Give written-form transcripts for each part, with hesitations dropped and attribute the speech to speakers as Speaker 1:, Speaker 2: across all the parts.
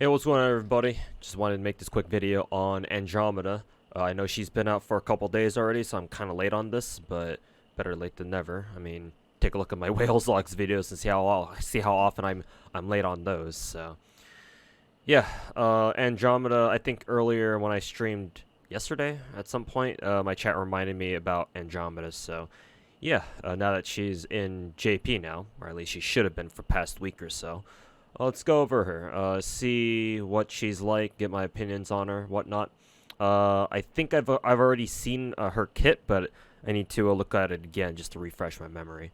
Speaker 1: Hey, what's going on, everybody? Just wanted to make this quick video on Andromeda. I know she's been out for a couple days already, so I'm kind of late on this, but better late than never. I mean, take a look at my Whales Logs videos and see how often I'm late on those. So, yeah, Andromeda. I think earlier when I streamed yesterday at some point, my chat reminded me about Andromeda. So, yeah, now that she's in JP now, or at least she should have been for past week or so. Let's go over her, see what she's like, get my opinions on her, whatnot. I think I've already seen her kit, but I need to look at it again just to refresh my memory.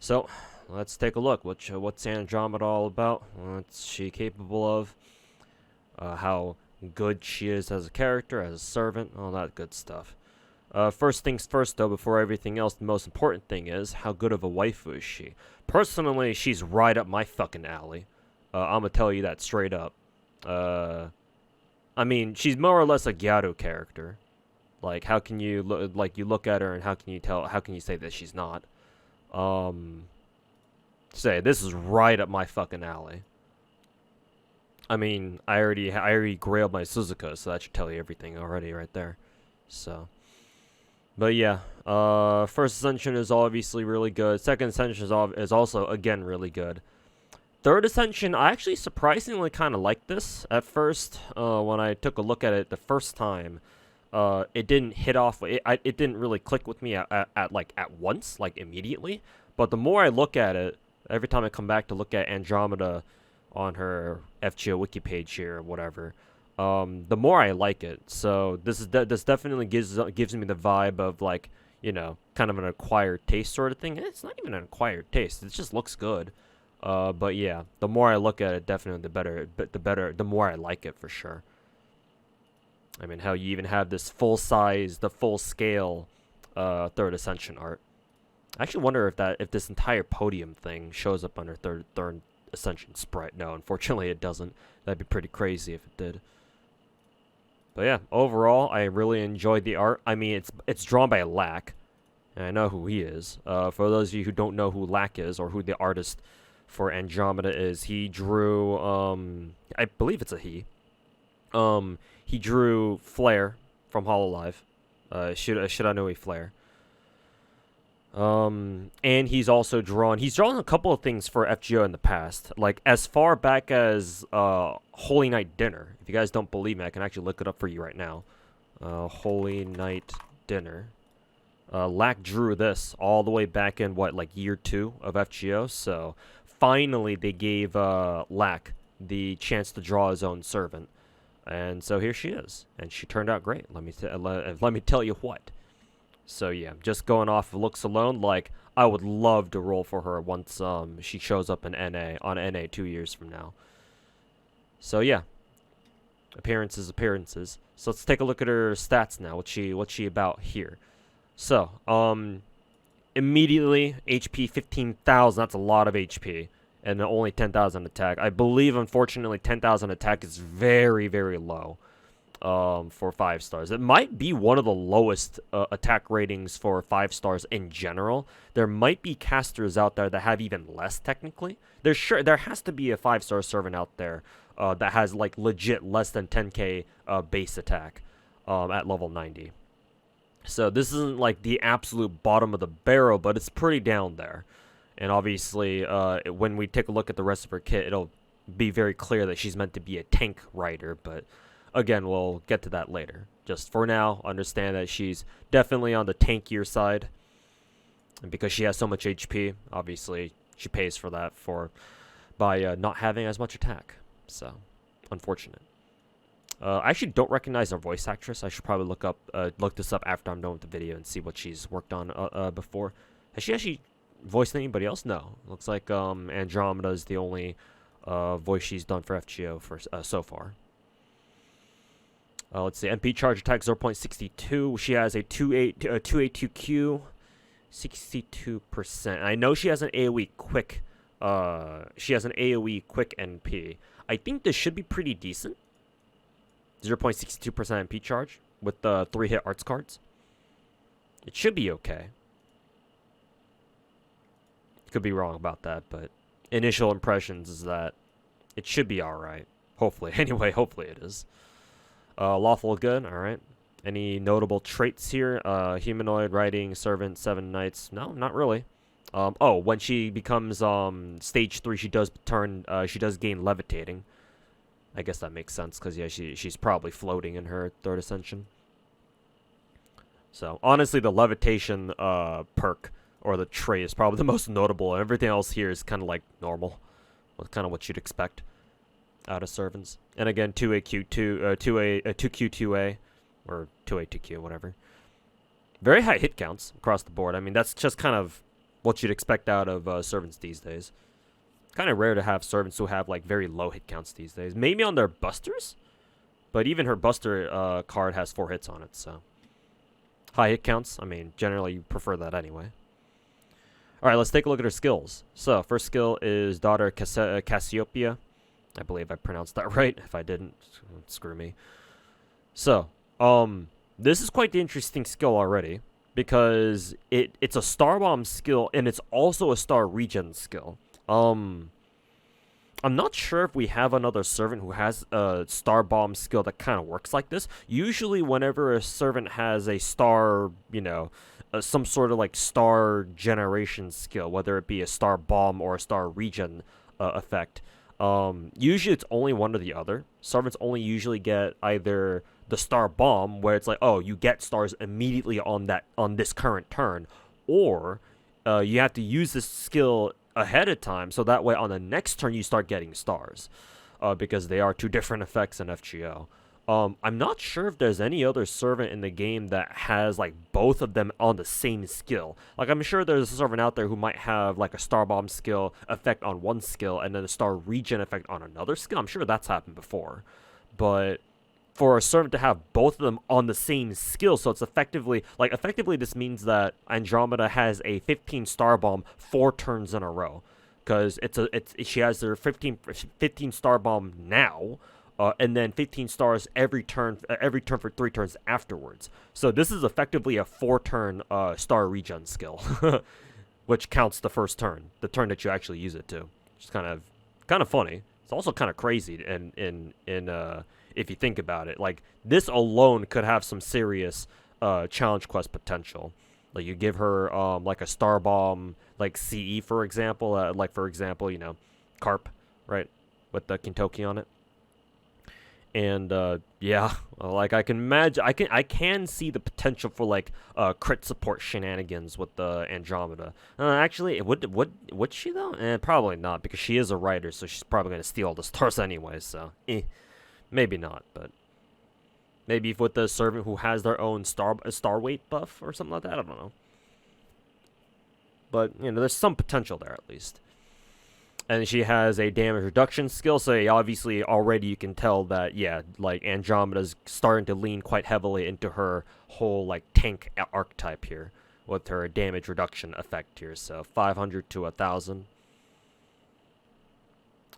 Speaker 1: So, let's take a look. What's Andromeda all about? What's she capable of? How good she is as a character, as a servant, all that good stuff. First things first, though, before everything else, the most important thing is, how good of a waifu is she? Personally, she's right up my fucking alley. I'm gonna tell you that straight up. I mean, she's more or less a Gyaru character. Like, how can you you look at her and how can you say that she's not? Say this is right up my fucking alley. I mean, I already grailed my Suzuka, so that should tell you everything already right there. So, but yeah, first ascension is obviously really good. Second ascension is also again really good. Third Ascension, I actually surprisingly kind of liked this at first. When I took a look at it the first time, it didn't hit off. It didn't really click with me at once, like immediately. But the more I look at it, every time I come back to look at Andromeda on her FGO wiki page here or whatever, the more I like it. So this definitely gives me the vibe of, like, you know, kind of an acquired taste sort of thing. It's not even an acquired taste. It just looks good. But yeah, the more I look at it, definitely the better, the more I like it for sure. I mean, how you even have this full scale, third ascension art. I actually wonder if this entire podium thing shows up under third ascension sprite. No, unfortunately it doesn't. That'd be pretty crazy if it did. But yeah, overall, I really enjoyed the art. I mean, it's drawn by Lack, and I know who he is. For those of you who don't know who Lack is or who the artist for Andromeda is, he drew, I believe it's a he. He drew Flare from Hololive. Shiranui Flare. And he's drawn a couple of things for FGO in the past. Like, as far back as, Holy Night Dinner. If you guys don't believe me, I can actually look it up for you right now. Holy Night Dinner. Lack drew this all the way back in, like year 2 of FGO, so finally they gave Lack the chance to draw his own servant, and so here she is, and she turned out great. Let me tell you what. So yeah, just going off of looks alone, like, I would love to roll for her once she shows up in NA 2 years from now. So yeah, appearances. So let's take a look at her stats now. What's she about here? So, immediately, HP 15,000, that's a lot of HP, and only 10,000 attack. I believe, unfortunately, 10,000 attack is very, very low, for 5 stars. It might be one of the lowest, attack ratings for 5 stars in general. There might be casters out there that have even less, technically. There has to be a 5-star servant out there, that has, like, legit less than 10k, base attack, at level 90. So this isn't like the absolute bottom of the barrel, but it's pretty down there. And obviously, when we take a look at the rest of her kit, it'll be very clear that she's meant to be a tank rider. But again, we'll get to that later. Just for now, understand that she's definitely on the tankier side. And because she has so much HP, obviously, she pays for that by not having as much attack. So, unfortunate. I actually don't recognize her voice actress. I should probably look this up after I'm done with the video and see what she's worked on before. Has she actually voiced anybody else? No. Looks like Andromeda is the only voice she's done for FGO so far. Let's see. MP charge attack 0.62. She has a 282Q, 62%. I know she has an AoE quick. She has an AoE quick NP. I think this should be pretty decent. 0.62% MP charge with the 3-hit arts cards. It should be okay. Could be wrong about that, but initial impressions is that it should be alright. Hopefully. Anyway, hopefully it is. Lawful good, alright. Any notable traits here? Humanoid, riding, servant, 7 knights. No, not really. Oh, when she becomes stage 3, she does gain levitating. I guess that makes sense, because yeah, she's probably floating in her 3rd ascension. So, honestly, the levitation perk, or the trait, is probably the most notable, and everything else here is kind of like normal. Kind of what you'd expect out of servants. And again, 2AQ2, 2Q2A, or 2A 2Q, whatever. Very high hit counts across the board. I mean, that's just kind of what you'd expect out of servants these days. Kind of rare to have servants who have like very low hit counts these days. Maybe on their busters, but even her buster card has 4 hits on it, so high hit counts. I mean, generally you prefer that anyway. All right, let's take a look at her skills. So first skill is Daughter Cassiopeia. I believe I pronounced that right. If I didn't, screw me. So, this is quite the interesting skill already, because it's a Star Bomb skill, and it's also a Star Regen skill. I'm not sure if we have another servant who has a Star Bomb skill that kind of works like this. Usually, whenever a servant has a Star, some sort of like Star Generation skill, whether it be a Star Bomb or a Star Regen effect, usually it's only one or the other. Servants only usually get either the Star Bomb, where it's like, oh, you get stars immediately on this current turn, or you have to use this skill ahead of time, so that way on the next turn you start getting stars, because they are 2 different effects in FGO. I'm not sure if there's any other servant in the game that has like both of them on the same skill. Like, I'm sure there's a servant out there who might have like a Star Bomb skill effect on one skill and then a Star Regen effect on another skill. I'm sure that's happened before. But for a servant to have both of them on the same skill, so it's effectively this means that Andromeda has a 15 Star Bomb 4 turns in a row, because she has her 15 Star Bomb now. And then 15 stars every turn for 3 turns afterwards. So this is effectively a 4-turn Star Regen skill, which counts the first turn, the turn that you actually use it to. Which is kind of funny. It's also kind of crazy, in if you think about it. Like, this alone could have some serious challenge quest potential. Like, you give her like a Star Bomb, like CE for example, Carp, right, with the Kintoki on it. And yeah, like, I can imagine, I can see the potential for like crit support shenanigans with the Andromeda. Actually, would she though? Probably not, because she is a writer, so she's probably gonna steal all the stars anyway. So, maybe not, but maybe with the servant who has their own star weight buff or something like that. I don't know, but there's some potential there at least. And she has a damage reduction skill, so obviously already you can tell that, yeah, like, Andromeda's starting to lean quite heavily into her whole, like, tank archetype here, with her damage reduction effect here, so 500 to 1,000.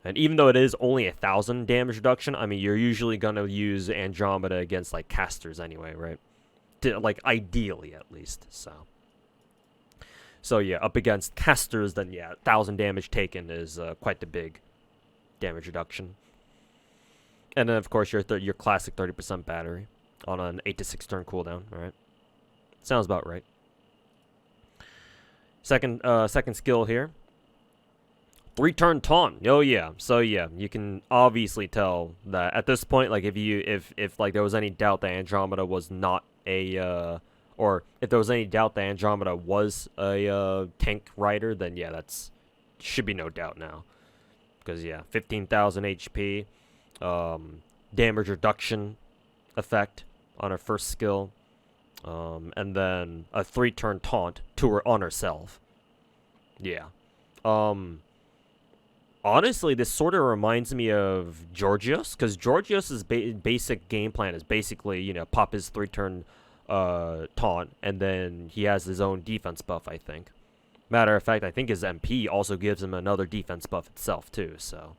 Speaker 1: And even though it is only 1,000 damage reduction, I mean, you're usually gonna use Andromeda against, like, casters anyway, right? Like, ideally, at least, so... So yeah, up against casters, then yeah, 1,000 damage taken is quite the big damage reduction. And then of course your classic 30% battery on an 8 to 6 turn cooldown. All right, sounds about right. Second skill here, 3-turn taunt. Oh yeah, so yeah, you can obviously tell that at this point, like, if like there was any doubt that Andromeda was not a or if there was any doubt that Andromeda was a tank rider, then yeah, should be no doubt now. Because yeah, 15,000 HP, damage reduction effect on her first skill, and then a 3-turn taunt on herself. Yeah. Honestly, this sort of reminds me of Georgios, because Georgios' basic game plan is basically, pop his 3-turn taunt, and then he has his own defense buff, I think. Matter of fact, I think his MP also gives him another defense buff itself too. So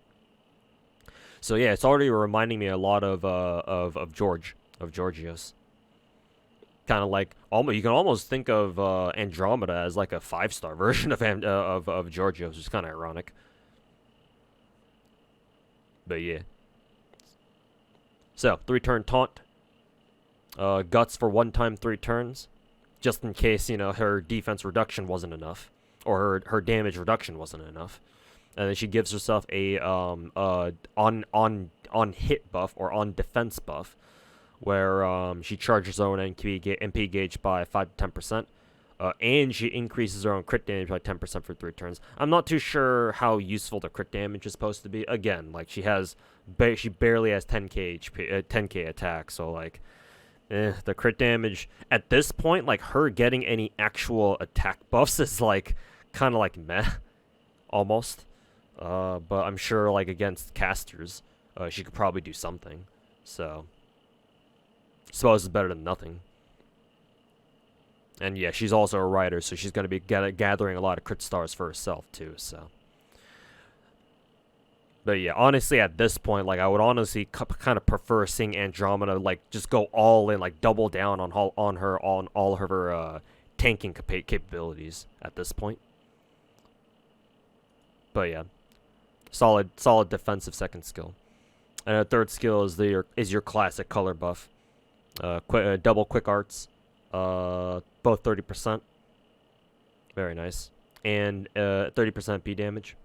Speaker 1: yeah, it's already reminding me a lot of Georgios. Kind of like, you can almost think of Andromeda as like a 5-star version of Georgios, which is kind of ironic. But yeah, So 3-turn taunt, guts for 1 time 3 turns, just in case her defense reduction wasn't enough, or her damage reduction wasn't enough. And then she gives herself a on hit buff or on defense buff, where she charges her own MP gauge by 5 to 10%, and she increases her own crit damage by 10% for 3 turns. I'm not too sure how useful the crit damage is supposed to be. Again, like she barely has 10k HP, 10k attack, so like, the crit damage at this point, like her getting any actual attack buffs is like kind of like meh, almost. But I'm sure like against casters, she could probably do something. So, suppose it's better than nothing. And yeah, she's also a writer, so she's going to be gathering a lot of crit stars for herself too. So, but yeah, honestly, at this point, like I would honestly kind of prefer seeing Andromeda like just go all in, like double down on all of her tanking capabilities at this point. But yeah, solid defensive second skill. And a third skill is your classic color buff. Double quick arts, both 30%. Very nice. And 30% B damage,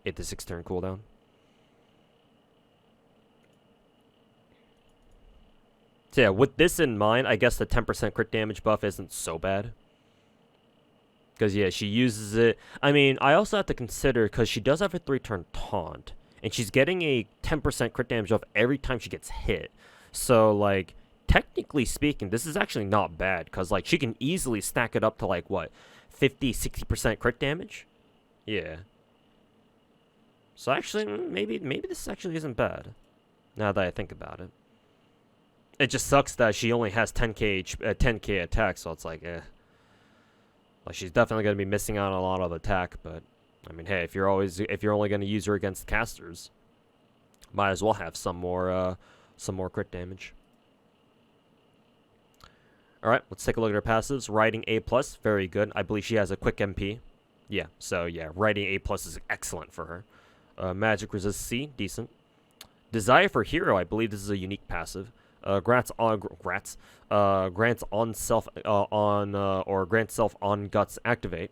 Speaker 1: 8 to 6 turn cooldown. So yeah, with this in mind, I guess the 10% crit damage buff isn't so bad. Because yeah, she uses it. I mean, I also have to consider, because she does have a 3-turn taunt, and she's getting a 10% crit damage off every time she gets hit. So like, technically speaking, this is actually not bad, because like she can easily stack it up to like what, 50-60% crit damage. Yeah. So actually, maybe this actually isn't bad, now that I think about it. It just sucks that she only has 10k attack, so it's like, like she's definitely gonna be missing out on a lot of attack. But I mean, hey, if you're only gonna use her against casters, might as well have some more crit damage. All right, let's take a look at her passives. Riding A+, very good. I believe she has a quick MP. Yeah, so yeah, riding A+ is excellent for her. Magic resist C, decent. Desire for Hero, I believe this is a unique passive. Grants on self on guts activate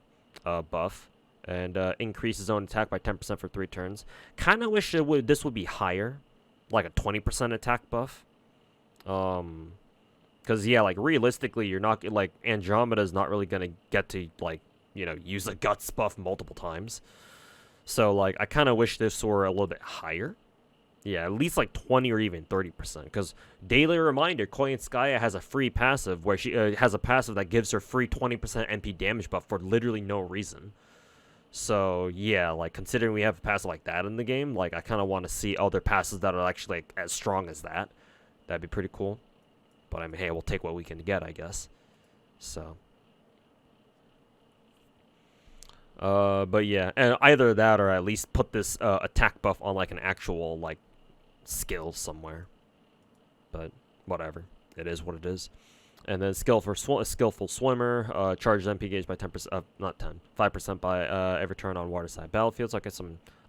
Speaker 1: buff, and increases own attack by 10% for 3 turns. Kind of wish this would be higher, like a 20% attack buff. Because yeah, like realistically, you're not like Andromeda is not really gonna get to like use a guts buff multiple times. So like I kind of wish this were a little bit higher. Yeah, at least like 20 or even 30%. Because daily reminder, Koyanskaya has a free passive where she has a passive that gives her free 20% MP damage buff for literally no reason. So yeah, like considering we have a passive like that in the game, like I kind of want to see other passives that are actually like as strong as that. That'd be pretty cool. But I mean, hey, we'll take what we can get, I guess. So. But yeah, and either that or at least put this attack buff on like an actual like skill somewhere. But whatever, it is what it is. And then skillful swimmer, charges MP gauge by 10%, not 10, 5% by every turn on waterside battlefield. So I get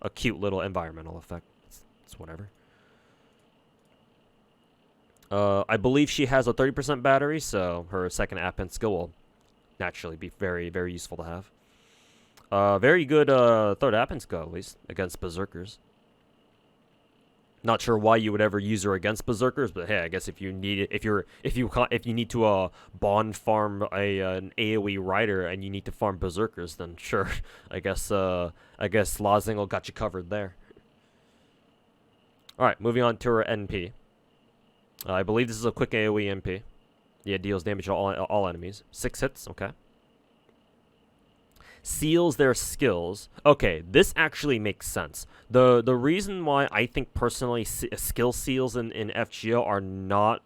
Speaker 1: a cute little environmental effect. It's whatever. I believe she has a 30% battery, so her second app-in skill will naturally be very, very useful to have. Very good third app-in skill, at least, against berserkers. Not sure why you would ever use her against berserkers, but hey, I guess if you need it, if you need to bond farm an AoE rider and you need to farm berserkers, then sure, I guess Lazingel got you covered there. All right, moving on to her NP. I believe this is a quick AoE NP. Yeah, deals damage to all enemies. 6 hits, okay. Seals their skills. Okay, this actually makes sense. The reason why I think personally skill seals in FGO are not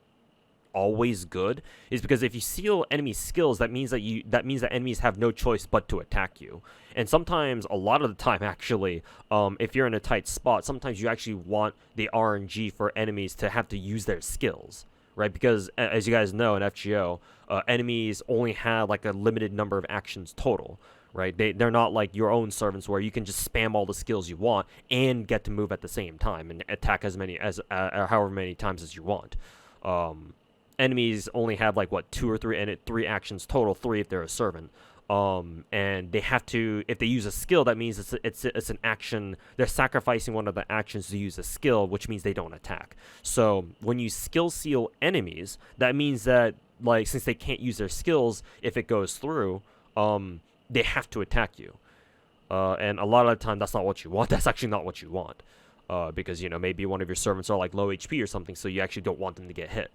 Speaker 1: always good is because if you seal enemy skills, that means that enemies have no choice but to attack you. And sometimes, a lot of the time actually, if you're in a tight spot, sometimes you actually want the RNG for enemies to have to use their skills, right? Because as you guys know in FGO, enemies only have like a limited number of actions total, right? They're not like your own servants where you can just spam all the skills you want and get to move at the same time and attack as many as however many times as you want. Enemies only have like what 2 or 3 and 3 actions total, 3 if they're a servant. And they have to, if they use a skill, that means it's an action. They're sacrificing one of the actions to use a skill, which means they don't attack. So when you skill seal enemies, that means that like since they can't use their skills if it goes through, they have to attack you. And a lot of the time that's not what you want. That's actually not what you want, because you know maybe one of your servants are like low HP or something, so you actually don't want them to get hit.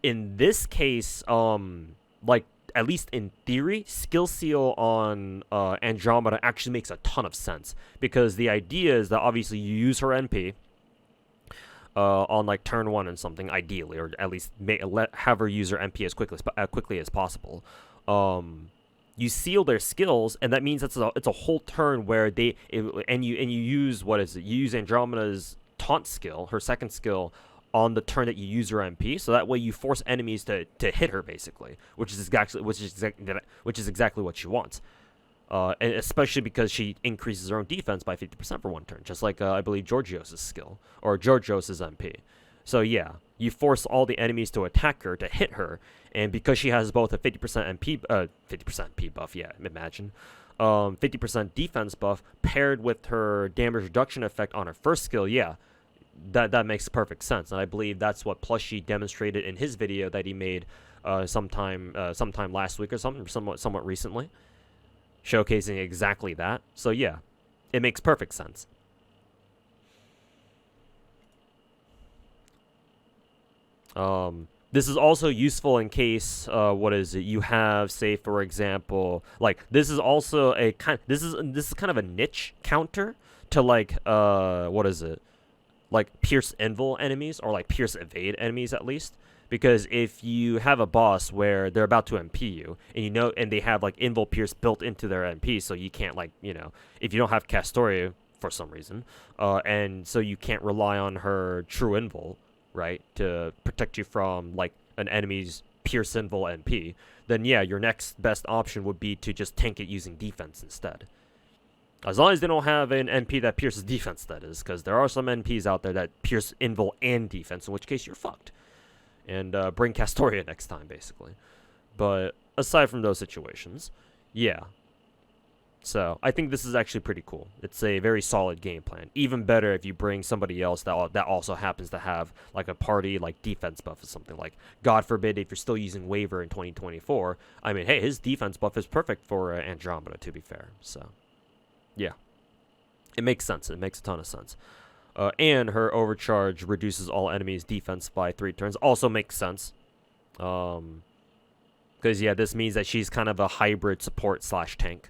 Speaker 1: In this case, like at least in theory, skill seal on Andromeda actually makes a ton of sense because the idea is that obviously you use her NP on like turn 1 and something, ideally, or at least have her use her NP as quickly as possible. You seal their skills, and that means it's a whole turn where you use what is it? You use Andromeda's taunt skill, her second skill, on the turn that you use her MP, so that way you force enemies to hit her basically, which is exactly what she wants. And especially because she increases her own defense by 50% for one turn, just like I believe Georgios' skill or Georgios' MP. So yeah, you force all the enemies to attack her to hit her, and because she has both a 50% MP, 50% MP buff, yeah, imagine, 50% defense buff paired with her damage reduction effect on her first skill, yeah. That makes perfect sense, and I believe that's what Plushy demonstrated in his video that he made sometime last week or somewhat recently, showcasing exactly that. So yeah, it makes perfect sense. This is also useful in case you have, say for example, like this is also this is kind of a niche counter to like like Pierce Invul enemies, or like Pierce Evade enemies at least. Because if you have a boss where they're about to MP you, and they have like Invul Pierce built into their MP, so you can't like, if you don't have Castoria for some reason, and so you can't rely on her True Invul, right, to protect you from like an enemy's Pierce Invul MP, then yeah, your next best option would be to just tank it using defense instead. As long as they don't have an NP that pierces defense, that is, because there are some NPs out there that pierce invul and defense, in which case you're fucked. And bring Castoria next time, basically. But aside from those situations, yeah. So I think this is actually pretty cool. It's a very solid game plan. Even better if you bring somebody else that also happens to have like a party like defense buff or something. Like, God forbid, if you're still using Waiver in 2024, I mean, hey, his defense buff is perfect for Andromeda, to be fair. So yeah, it makes sense. It makes a ton of sense. And her overcharge reduces all enemies' defense by 3 turns. Also makes sense. Because, yeah, this means that she's kind of a hybrid support / tank.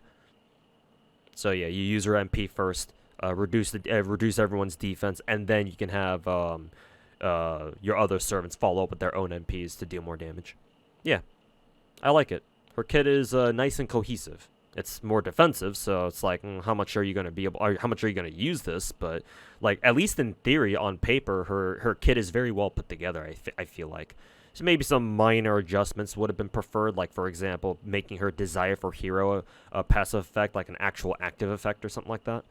Speaker 1: So, yeah, you use her MP first, reduce everyone's defense, and then you can have your other servants follow up with their own MPs to deal more damage. Yeah, I like it. Her kit is nice and cohesive. It's more defensive, so it's like, how much are you going to be able? How much are you going to use this? But like, at least in theory, on paper, her kit is very well put together. I feel like, so maybe some minor adjustments would have been preferred. Like, for example, making her Desire for Hero a passive effect, like an actual active effect or something like that.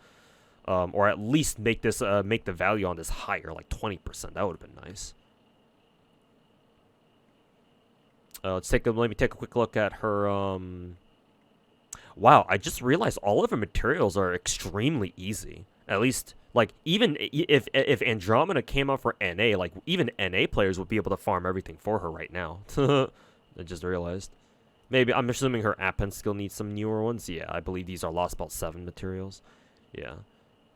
Speaker 1: Or at least make the value on this higher, like 20%. That would have been nice. Let me take a quick look at her. Wow, I just realized all of her materials are extremely easy. At least, like, even if Andromeda came out for NA, like, even NA players would be able to farm everything for her right now. I just realized. Maybe, I'm assuming her Appen skill needs some newer ones. Yeah, I believe these are Lost Belt 7 materials. Yeah.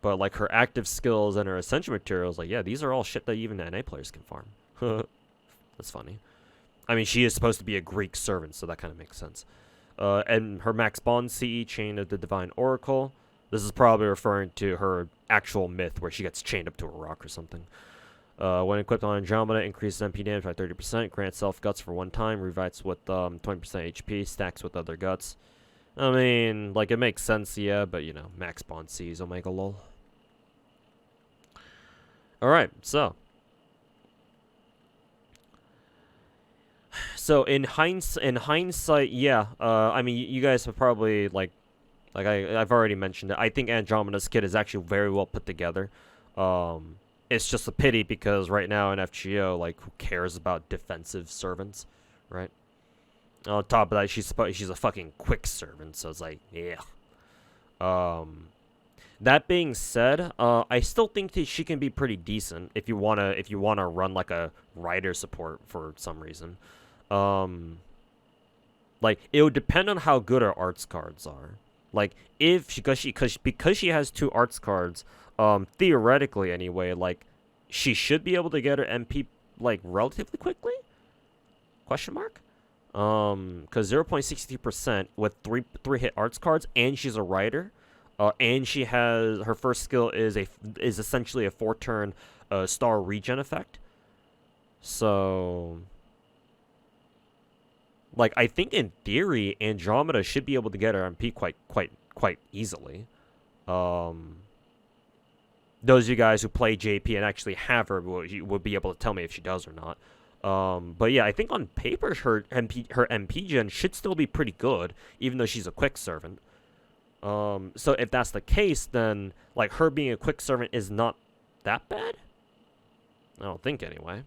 Speaker 1: But, like, her active skills and her Ascension materials, like, yeah, these are all shit that even NA players can farm. That's funny. I mean, she is supposed to be a Greek servant, so that kind of makes sense. And her max bond CE, Chain of the Divine Oracle. This is probably referring to her actual myth where she gets chained up to a rock or something. When equipped on Andromeda, increases MP damage by 30%, grants self guts for 1 time, revives with 20% HP, stacks with other guts. I mean, like, it makes sense, yeah, but, you know, max bond CEs, Omega lol. Alright, so in hindsight, yeah. I mean, you guys have probably like Like I've already mentioned it. I think Andromeda's kit is actually very well put together. It's just a pity because right now in FGO, like, who cares about defensive servants, right? On top of that, she's a fucking quick servant, so it's like, yeah. That being said, I still think that she can be pretty decent if you wanna run like a rider support for some reason. Like, it would depend on how good her arts cards are. Like, if because she has 2 arts cards, theoretically anyway, like, she should be able to get her MP like relatively quickly? Question mark? Because 0.63% with three hit arts cards, and she's a rider, and she has her first skill is essentially a 4-turn star regen effect. So, like, I think in theory, Andromeda should be able to get her MP quite easily. Those of you guys who play JP and actually have her would be able to tell me if she does or not. But yeah, I think on paper her MP gen should still be pretty good, even though she's a quick servant. So if that's the case, then like her being a quick servant is not that bad. I don't think anyway.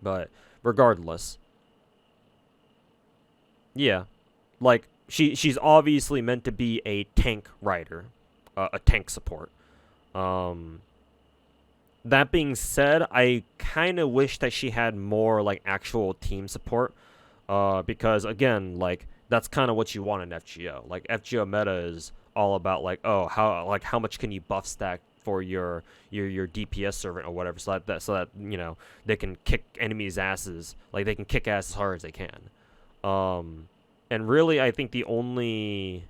Speaker 1: But regardless, yeah, like she's obviously meant to be a tank rider, a tank support. That being said, I kind of wish that she had more like actual team support, because again, like that's kind of what you want in FGO. Like FGO meta is all about like, oh, how much can you buff stack for your DPS servant or whatever, so that you know they can kick enemies' asses, like they can kick ass as hard as they can. And really, I think the only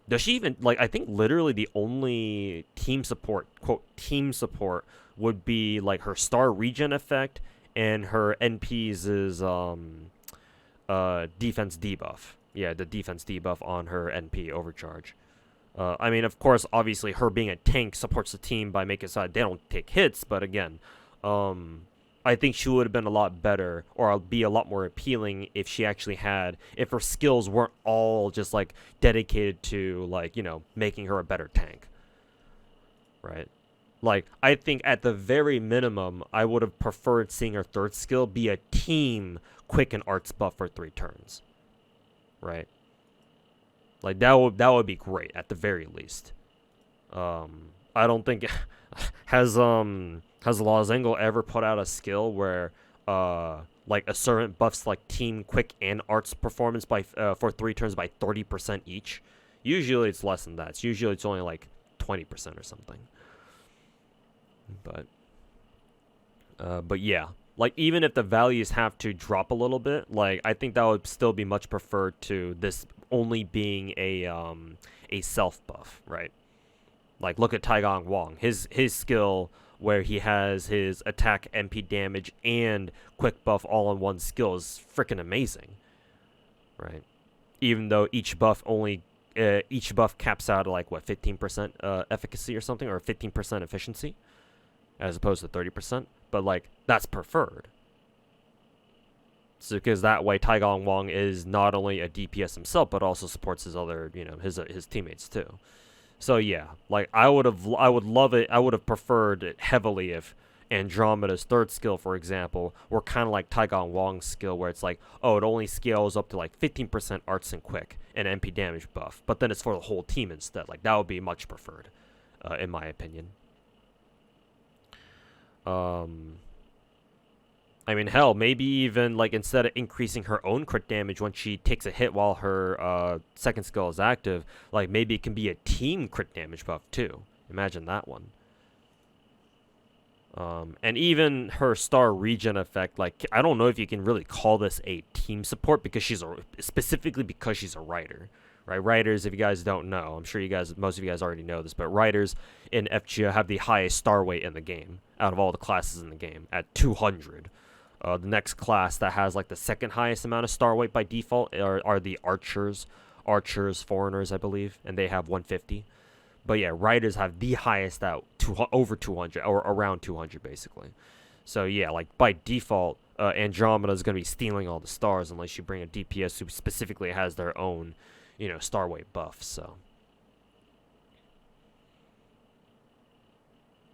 Speaker 1: does she even like? I think literally the only team support, quote team support, would be like her star regen effect and her NP's is defense debuff. Yeah, the defense debuff on her NP overcharge. I mean, of course, obviously, her being a tank supports the team by making so they don't take hits. But again, I think she would have been a lot better, or be a lot more appealing if she actually had, if her skills weren't all just like dedicated to like, you know, making her a better tank. Right? Like, I think at the very minimum, I would have preferred seeing her third skill be a team quick and arts buff for 3 turns. Right? Like that would be great at the very least. I don't think has Lozengo ever put out a skill where like a servant buffs like team quick and arts performance by for 3 turns by 30% each. Usually it's less than that. Usually it's only like 20% or something. But yeah. Like, even if the values have to drop a little bit, like, I think that would still be much preferred to this only being a self buff, right? Like, look at Taigong Wong. His skill where he has his attack, MP damage, and quick buff all in one skill is freaking amazing, right? Even though each buff caps out at like what 15% efficacy or something, or 15% efficiency, as opposed to 30%. But like that's preferred. So because that way Taigong Wong is not only a DPS himself, but also supports his other, you know, his teammates too. So yeah, like I would love it. I would have preferred it heavily if Andromeda's third skill, for example, were kind of like Taigong Wong's skill, where it's like, oh, it only scales up to like 15% arts and quick and MP damage buff, but then it's for the whole team instead. Like that would be much preferred, in my opinion. I mean, hell, maybe even, like, instead of increasing her own crit damage when she takes a hit while her, second skill is active, like, maybe it can be a team crit damage buff, too. Imagine that one. And even her star regen effect, like, I don't know if you can really call this a team support because specifically because she's a rider. Right, riders, if you guys don't know, I'm sure most of you guys already know this, but riders in FGO have the highest star weight in the game out of all the classes in the game at 200. The next class that has like the second highest amount of star weight by default are the archers, foreigners, I believe, and they have 150. But yeah, riders have the highest at over 200 or around 200 basically. So yeah, like by default, Andromeda is gonna be stealing all the stars unless you bring a DPS who specifically has their own, you know, Starway buff. So,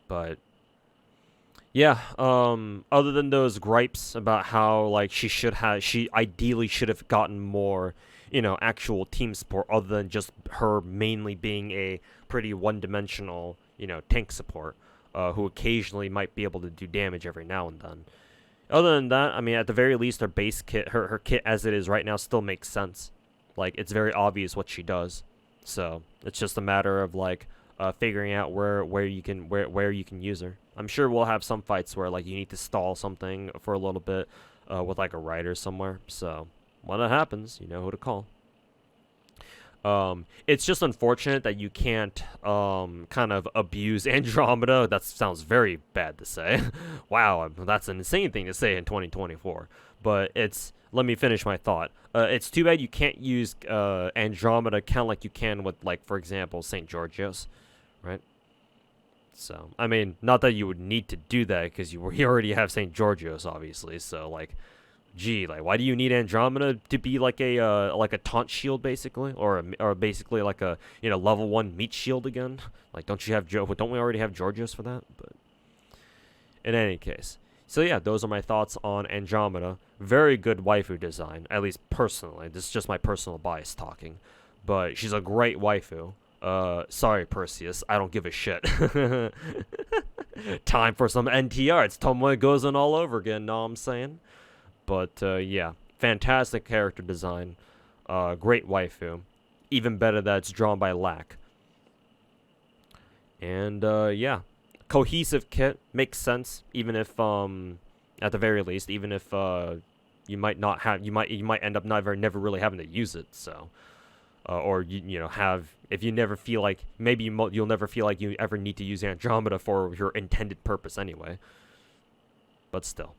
Speaker 1: but yeah, other than those gripes about how like she ideally should have gotten more, you know, actual team support other than just her mainly being a pretty one-dimensional, you know, tank support, who occasionally might be able to do damage every now and then. Other than that, I mean, at the very least, her base kit, her kit as it is right now, still makes sense. Like, it's very obvious what she does. So it's just a matter of like figuring out where you can use her. I'm sure we'll have some fights where like you need to stall something for a little bit with like a rider somewhere. So when that happens, you know who to call. It's just unfortunate that you can't kind of abuse Andromeda. That sounds very bad to say. Wow, that's an insane thing to say in 2024. But it's, let me finish my thought. It's too bad you can't use Andromeda kind of like you can with, like, for example, St. Georgios, right? So, I mean, not that you would need to do that because you already have St. Georgios, obviously. So, like, gee, like, why do you need Andromeda to be like a taunt shield basically, or basically like a, you know, level 1 meat shield again? Like, don't we already have Georgios for that? But in any case, so yeah, those are my thoughts on Andromeda. Very good waifu design, at least personally. This is just my personal bias talking, but she's a great waifu. Sorry, Perseus, I don't give a shit. Time for some NTR. It's Tomoe Gozen all over again, know what I'm saying? But, yeah, fantastic character design. Great waifu. Even better that it's drawn by Lack. And, yeah. Cohesive kit. Makes sense. Even if, at the very least, even if, you might not have, you might end up never really having to use it, so. Or, you know, if you never feel like, maybe you'll never feel like you ever need to use Andromeda for your intended purpose anyway. But still.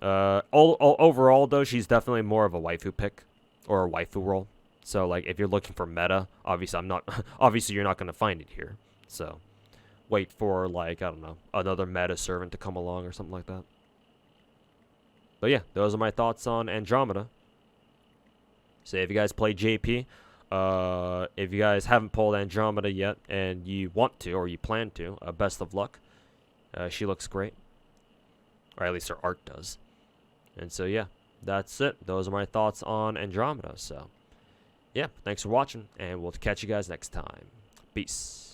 Speaker 1: Overall, though, she's definitely more of a waifu pick, or a waifu role. So, like, if you're looking for meta, obviously you're not going to find it here. So, wait for, like, I don't know, another meta servant to come along or something like that. But yeah, those are my thoughts on Andromeda. So if you guys play JP, if you guys haven't pulled Andromeda yet, and you want to, or you plan to, best of luck. She looks great. Or at least her art does. And so, yeah, that's it. Those are my thoughts on Andromeda. So, yeah, thanks for watching, and we'll catch you guys next time. Peace.